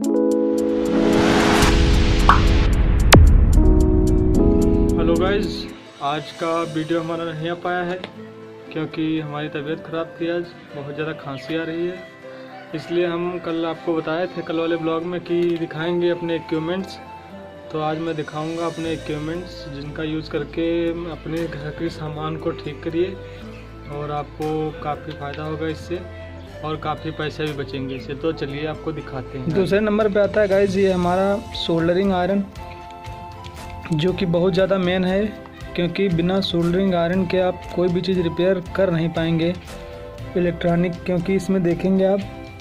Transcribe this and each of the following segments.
Hello guys, आज का video हमारा नहीं आ पाया है क्योंकि हमारी तबीयत ख़राब थी। आज बहुत ज़्यादा खांसी आ रही है, इसलिए हम कल आपको बताए थे कल वाले ब्लॉग में कि दिखाएंगे अपने इक्विपमेंट्स। तो आज मैं दिखाऊंगा अपने इक्विपमेंट्स जिनका यूज़ करके अपने घर के सामान को ठीक करिए और आपको काफ़ी फ़ायदा होगा इससे और काफ़ी पैसे भी बचेंगे इससे। तो चलिए आपको दिखाते हैं। दूसरे नंबर पे आता है गाइस ये हमारा सोल्डरिंग आयरन, जो कि बहुत ज़्यादा मेन है क्योंकि बिना सोल्डरिंग आयरन के आप कोई भी चीज़ रिपेयर कर नहीं पाएंगे इलेक्ट्रॉनिक। क्योंकि इसमें देखेंगे आप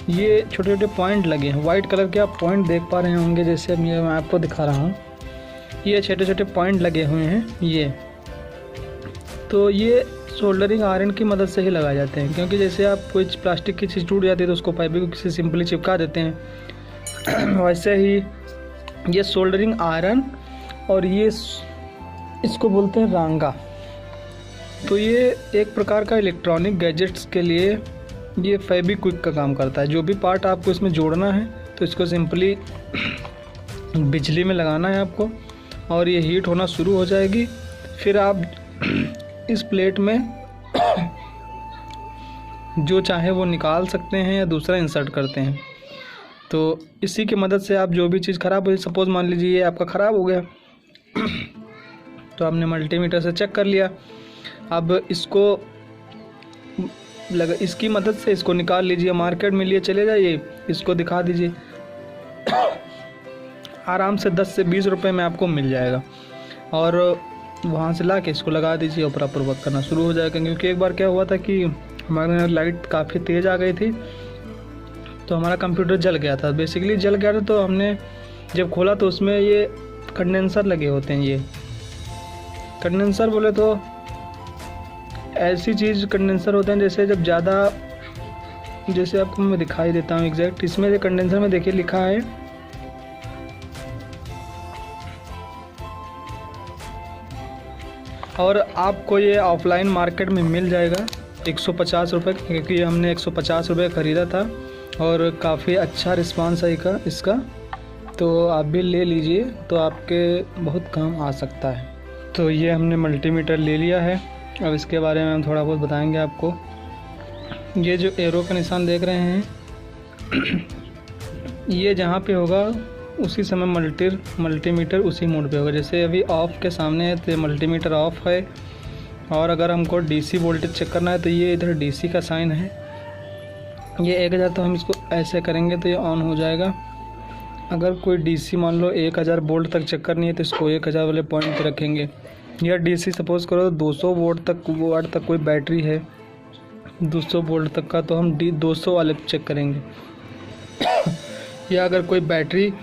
ये छोटे छोटे पॉइंट लगे हैं, वाइट कलर के आप पॉइंट देख पा रहे होंगे। जैसे अब ये मैं आपको दिखा रहा हूँ, ये छोटे छोटे पॉइंट लगे हुए हैं ये। तो ये सोल्डरिंग आयरन की मदद से ही लगाए जाते हैं, क्योंकि जैसे आप कोई प्लास्टिक की चीज़ टूट जाती है तो उसको फाइबर से सिंपली चिपका देते हैं, वैसे ही ये सोल्डरिंग आयरन और ये इसको बोलते हैं रांगा। तो ये एक प्रकार का इलेक्ट्रॉनिक गैजेट्स के लिए ये फेविक्विक का काम करता है। जो भी पार्ट आपको इसमें जोड़ना है तो इसको सिंपली बिजली में लगाना है आपको और ये हीट होना शुरू हो जाएगी। फिर आप इस प्लेट में जो चाहे वो निकाल सकते हैं या दूसरा इंसर्ट करते हैं। तो इसी की मदद से आप जो भी चीज़ ख़राब हो, सपोज़ मान लीजिए ये आपका ख़राब हो गया तो आपने मल्टीमीटर से चेक कर लिया। अब इसको इसकी मदद से इसको निकाल लीजिए, मार्केट में लिए चले जाइए, इसको दिखा दीजिए, आराम से 10 से 20 रुपए में आपको मिल जाएगा और वहाँ से ला के इसको लगा दीजिए और प्रॉपर वर्क करना शुरू हो जाएगा। क्योंकि एक बार क्या हुआ था कि हमारे यहाँ लाइट काफ़ी तेज़ आ गई थी तो हमारा कंप्यूटर जल गया था। बेसिकली जल गया था तो हमने जब खोला तो उसमें ये कंडेंसर लगे होते हैं। ये कंडेंसर बोले तो ऐसी चीज़ कंडेंसर होते हैं जैसे जब ज़्यादा, जैसे आपको मैं दिखाई देता हूँ एग्जैक्ट। इसमें जो कंडेंसर में देखिए लिखा है और आपको ये ऑफलाइन मार्केट में मिल जाएगा 150 रुपये, क्योंकि हमने 150 रुपये ख़रीदा था और काफ़ी अच्छा रिस्पांस है इसका। तो आप भी ले लीजिए तो आपके बहुत काम आ सकता है। तो ये हमने मल्टीमीटर ले लिया है। अब इसके बारे में हम थोड़ा बहुत बताएंगे आपको। ये जो एरो का निशान देख रहे हैं ये जहाँ पे होगा उसी समय मल्टीमीटर उसी मोड पे होगा। जैसे अभी ऑफ़ के सामने है तो मल्टीमीटर ऑफ़ है, और अगर हमको डीसी वोल्टेज चेक करना है तो ये इधर डीसी का साइन है, ये 1000, तो हम इसको ऐसे करेंगे तो ये ऑन हो जाएगा। अगर कोई डीसी मान लो 1000 वोल्ट तक चेक करनी है तो इसको 1000 वाले पॉइंट पे रखेंगे। या डीसी सपोज़ करो 200 वाट तक कोई बैटरी है 200 वोल्ट तक का, तो हम 200 वाले चेक करेंगे। या अगर कोई बैटरी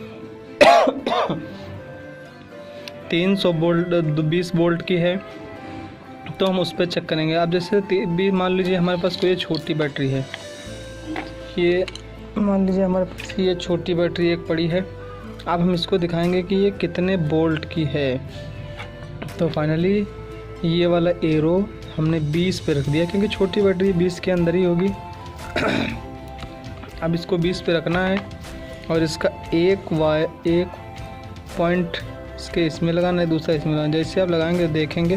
300 वोल्ट 20 वोल्ट की है तो हम उस पर चेक करेंगे। अब जैसे भी मान लीजिए हमारे पास कोई छोटी बैटरी है, ये मान लीजिए हमारे पास ये छोटी बैटरी एक पड़ी है। अब हम इसको दिखाएंगे कि ये कितने वोल्ट की है। तो फाइनली ये वाला एरो हमने 20 पे रख दिया, क्योंकि छोटी बैटरी 20 के अंदर ही होगी। अब इसको 20 पे रखना है और इसका एक पॉइंट इसके इसमें लगाना है, दूसरा इसमें लगाना है। जैसे आप लगाएंगे देखेंगे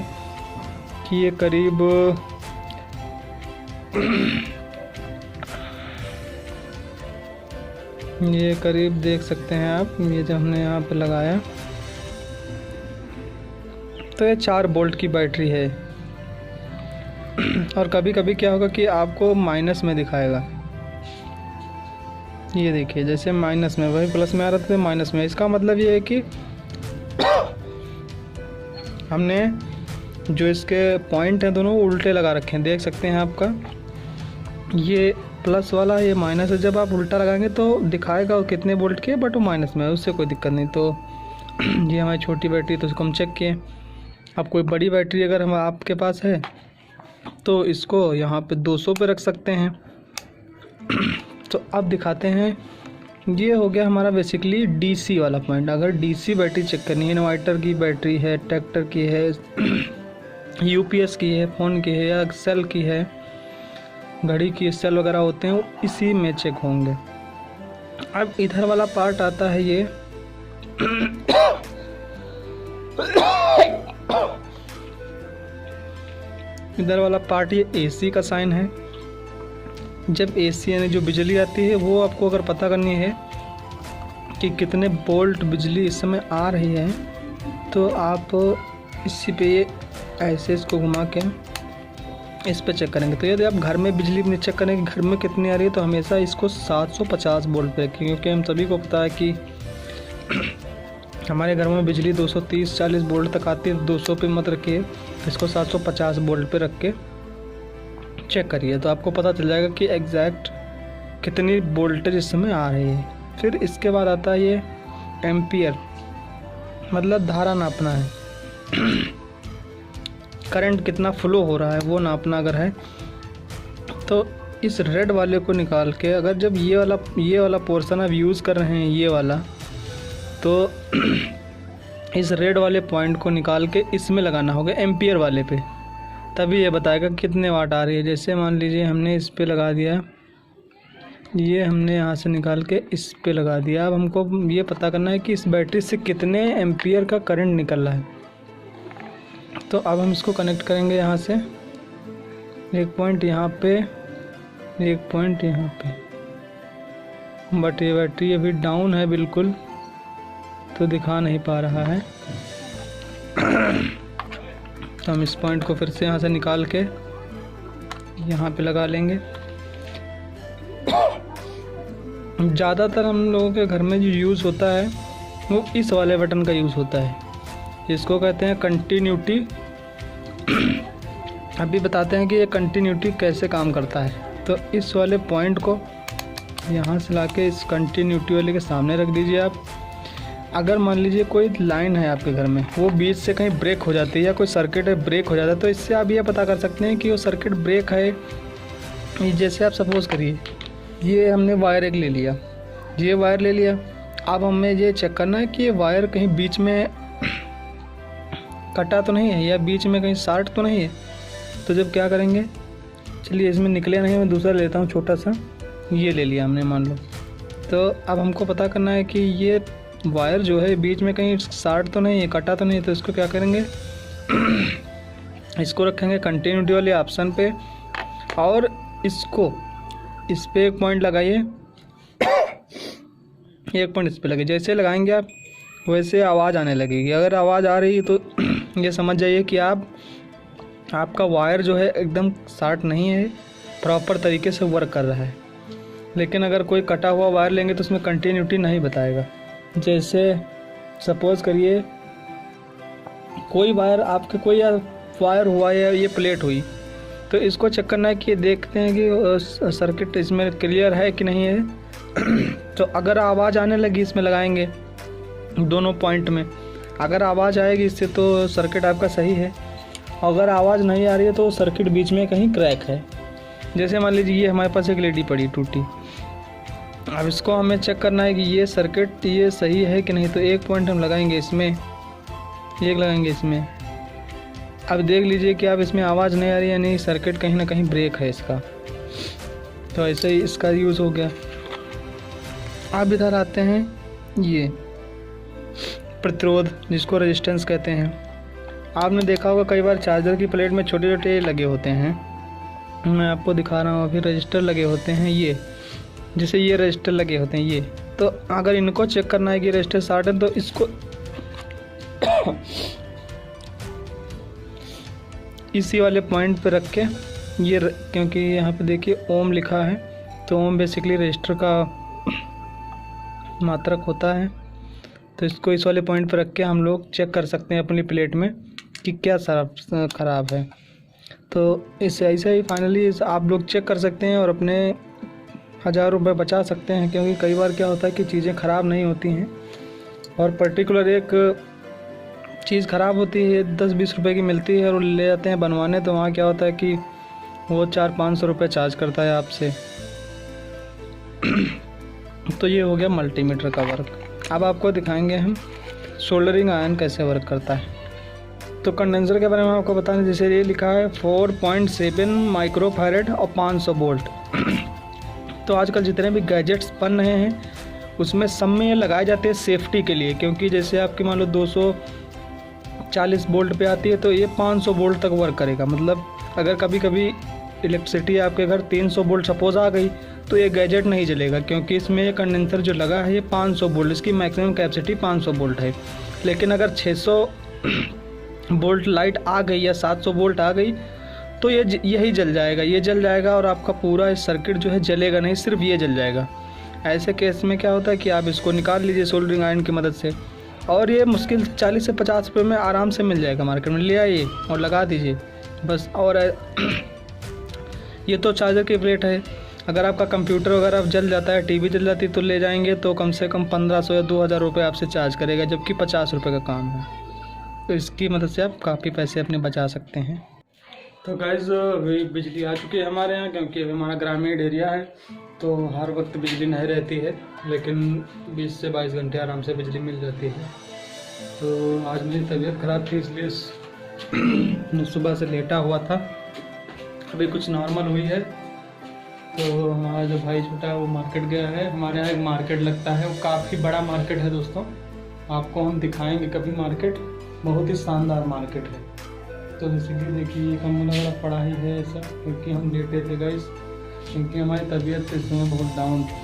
कि ये करीब देख सकते हैं आप, ये जो हमने यहाँ पे लगाया तो ये 4 वोल्ट की बैटरी है। और कभी कभी क्या होगा कि आपको माइनस में दिखाएगा, ये देखिए जैसे माइनस में, वही प्लस में आ रहा था माइनस में। इसका मतलब ये है कि हमने जो इसके पॉइंट हैं दोनों उल्टे लगा रखे हैं, देख सकते हैं आपका ये प्लस वाला ये माइनस है। जब आप उल्टा लगाएंगे तो दिखाएगा वो कितने वोल्ट के, बट वो माइनस में है, उससे कोई दिक्कत नहीं। तो ये हमारी छोटी बैटरी तो उसको हम चेक किए। अब कोई बड़ी बैटरी अगर हम आपके पास है तो इसको यहाँ पे 200 पे रख सकते हैं। तो अब दिखाते हैं, ये हो गया हमारा बेसिकली डीसी वाला पॉइंट। अगर डीसी बैटरी चेक करनी है, इन्वर्टर की बैटरी है, ट्रैक्टर की है, यूपीएस की है, फ़ोन की है, या सेल की है, घड़ी की सेल वगैरह होते हैं, वो इसी में चेक होंगे। अब इधर वाला पार्ट आता है ये इधर वाला पार्ट ये एसी का साइन है। जब एसी यानी जो बिजली आती है वो आपको अगर पता करनी है कि कितने वोल्ट बिजली इस समय आ रही है तो आप इसी पे ये ऐसे इसको घुमा के इस पे चेक करेंगे। तो यदि आप घर में बिजली में चेक करेंगे घर में कितनी आ रही है तो हमेशा इसको 750 वोल्ट पे रखें, क्योंकि हम सभी को पता है कि हमारे घर में बिजली 230-40 वोल्ट तक आती है। 200 पे मत रखिए, इसको 750 वोल्ट पे रख के चेक करिए तो आपको पता चल जाएगा कि एग्जैक्ट कितनी वोल्टेज इस समय आ रही है। फिर इसके बाद आता है ये एम्पियर, मतलब धारा नापना है, करंट कितना फ्लो हो रहा है वो नापना अगर है तो इस रेड वाले को निकाल के, अगर जब ये वाला पोर्शन आप यूज़ कर रहे हैं ये वाला, तो इस रेड वाले पॉइंट को निकाल के इसमें लगाना होगा एम्पियर वाले पे, तभी ये बताएगा कितने वाट आ रही है। जैसे मान लीजिए हमने इस पे लगा दिया, ये हमने यहाँ से निकाल के इस पे लगा दिया। अब हमको ये पता करना है कि इस बैटरी से कितने एम्पियर का करंट निकल रहा है। तो अब हम इसको कनेक्ट करेंगे यहाँ से, एक पॉइंट यहाँ पे, एक पॉइंट यहाँ पे, बट ये बैटरी अभी डाउन है बिल्कुल तो दिखा नहीं पा रहा है। तो हम इस पॉइंट को फिर से यहाँ से निकाल के यहाँ पे लगा लेंगे। ज़्यादातर हम लोगों के घर में जो यूज़ होता है वो इस वाले बटन का यूज़ होता है, इसको कहते हैं कंटिन्यूटी। अभी बताते हैं कि ये कंटिन्यूटी कैसे काम करता है। तो इस वाले पॉइंट को यहाँ से लाके इस कंटिन्यूटी वाले के सामने रख दीजिए आप। अगर मान लीजिए कोई लाइन है आपके घर में, वो बीच से कहीं ब्रेक हो जाती है या कोई सर्किट है ब्रेक हो जाता है, तो इससे आप ये पता कर सकते हैं कि वो सर्किट ब्रेक है। जैसे आप सपोज़ करिए ये हमने वायर एक ले लिया, ये वायर ले लिया, अब हमें ये चेक करना है कि ये वायर कहीं बीच में कटा तो नहीं है या बीच में कहीं शार्ट तो नहीं है। तो जब क्या करेंगे, चलिए इसमें निकले नहीं, मैं दूसरा लेता हूँ छोटा सा, ये ले लिया हमने मान लो। तो अब हमको पता करना है कि ये वायर जो है बीच में कहीं शार्ट तो नहीं है, कटा तो नहीं है। तो इसको क्या करेंगे, इसको रखेंगे कंटिन्यूटी वाले ऑप्शन पे और इसको इस पे एक पॉइंट लगाइए, एक पॉइंट इस पे लगे। जैसे लगाएंगे आप वैसे आवाज़ आने लगेगी। अगर आवाज़ आ रही है तो ये समझ जाइए कि आपका वायर जो है एकदम शार्ट नहीं है, प्रॉपर तरीके से वर्क कर रहा है। लेकिन अगर कोई कटा हुआ वायर लेंगे तो उसमें कंटिन्यूटी नहीं बताएगा। जैसे सपोज़ करिए कोई वायर आपके कोई वायर हुआ या ये प्लेट हुई, तो इसको चेक करना है कि देखते हैं कि सर्किट इसमें क्लियर है कि नहीं है। तो अगर आवाज़ आने लगी इसमें लगाएंगे दोनों पॉइंट में, अगर आवाज़ आएगी इससे तो सर्किट आपका सही है। अगर आवाज़ नहीं आ रही है तो सर्किट बीच में कहीं क्रैक है। जैसे मान लीजिए ये हमारे पास एक लेडी पड़ी टूटी, अब इसको हमें चेक करना है कि ये सर्किट ये सही है कि नहीं। तो एक पॉइंट हम लगाएंगे इसमें, एक लगाएंगे इसमें। अब देख लीजिए कि आप इसमें आवाज़ नहीं आ रही है, नहीं सर्किट कहीं ना कहीं ब्रेक है इसका। तो ऐसे ही इसका यूज़ हो गया। अब इधर आते हैं ये प्रतिरोध, जिसको रेजिस्टेंस कहते हैं। आपने देखा होगा कई बार चार्जर की प्लेट में छोटे छोटे लगे होते हैं, मैं आपको दिखा रहा हूँ अभी, रजिस्टर लगे होते हैं ये, जैसे ये रजिस्टर लगे होते हैं ये। तो अगर इनको चेक करना है कि रजिस्टर शार्ट है तो इसको इसी वाले पॉइंट पे रख के ये, क्योंकि यहाँ पे देखिए ओम लिखा है, तो ओम बेसिकली रजिस्टर का मात्रक होता है। तो इसको इस वाले पॉइंट पर रख के हम लोग चेक कर सकते हैं अपनी प्लेट में कि क्या ख़राब है। तो इससे ऐसे ही फाइनली आप लोग चेक कर सकते हैं और अपने 1000 रुपये बचा सकते हैं। क्योंकि कई बार क्या होता है कि चीज़ें ख़राब नहीं होती हैं और पर्टिकुलर एक चीज़ ख़राब होती है, 10-20 रुपये की मिलती है और ले जाते हैं बनवाने, तो वहाँ क्या होता है कि वो 400-500 रुपये चार्ज करता है आपसे। तो ये हो गया मल्टीमीटर का वर्क। अब आपको दिखाएंगे हम सोल्डरिंग आयरन कैसे वर्क करता है। तो कंडेंसर के बारे में आपको बताने, जैसे ये लिखा है 4.7 माइक्रोफैरड और 500 वोल्ट। तो आजकल जितने भी गैजेट्स बन रहे हैं उसमें सब में ये लगाए जाते हैं सेफ्टी के लिए, क्योंकि जैसे आपकी मान लो 240 वोल्ट पे आती है तो ये 500 वोल्ट तक वर्क करेगा। मतलब अगर कभी कभी इलेक्ट्रिसिटी आपके घर 300 वोल्ट सपोज आ गई तो ये गैजेट नहीं जलेगा, क्योंकि इसमें ये कंडेंसर जो लगा है ये 500 वोल्ट, इसकी मैक्सिमम कैपेसिटी 500 वोल्ट है। लेकिन अगर 600 वोल्ट लाइट आ गई या 700 वोल्ट आ गई तो यही जल जाएगा, ये जल जाएगा और आपका पूरा सर्किट जो है जलेगा नहीं, सिर्फ ये जल जाएगा। ऐसे केस में क्या होता है कि आप इसको निकाल लीजिए सोल्डरिंग आयरन की मदद से, और ये मुश्किल से 40 से 50 रुपये में आराम से मिल जाएगा मार्केट में। ले आइए और लगा दीजिए बस। और ये तो चार्जर की प्लेट है। अगर आपका कंप्यूटर वगैरह जल जाता है, टीवी जल जाती है तो ले जाएंगे तो कम से कम 1500 या 2000 रुपये आपसे चार्ज करेगा, जबकि 50 रुपये का काम है। तो इसकी मदद से आप काफ़ी पैसे अपने बचा सकते हैं। तो गाइस अभी बिजली आ चुकी है हमारे यहाँ, क्योंकि अभी हमारा ग्रामीण एरिया है तो हर वक्त बिजली नहीं रहती है, लेकिन 20 से 22 घंटे आराम से बिजली मिल जाती है। तो आज मेरी तबीयत ख़राब थी इसलिए सुबह से लेटा हुआ था, अभी कुछ नॉर्मल हुई है। तो हमारा जो भाई छोटा है वो मार्केट गया है। हमारे यहाँ एक मार्केट लगता है, वो काफ़ी बड़ा मार्केट है दोस्तों, आपको हम दिखाएंगे कभी मार्केट, बहुत ही शानदार मार्केट है। तो जैसे कि देखिए कंबल वगैरह पड़ा ही है ऐसा, क्योंकि हम लेटे थे गाइस, क्योंकि हमारी तबीयत इस समय बहुत डाउन थी,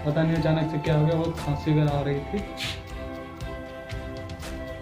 पता नहीं अचानक से क्या हो गया, बहुत खांसी वगैरह आ रही थी।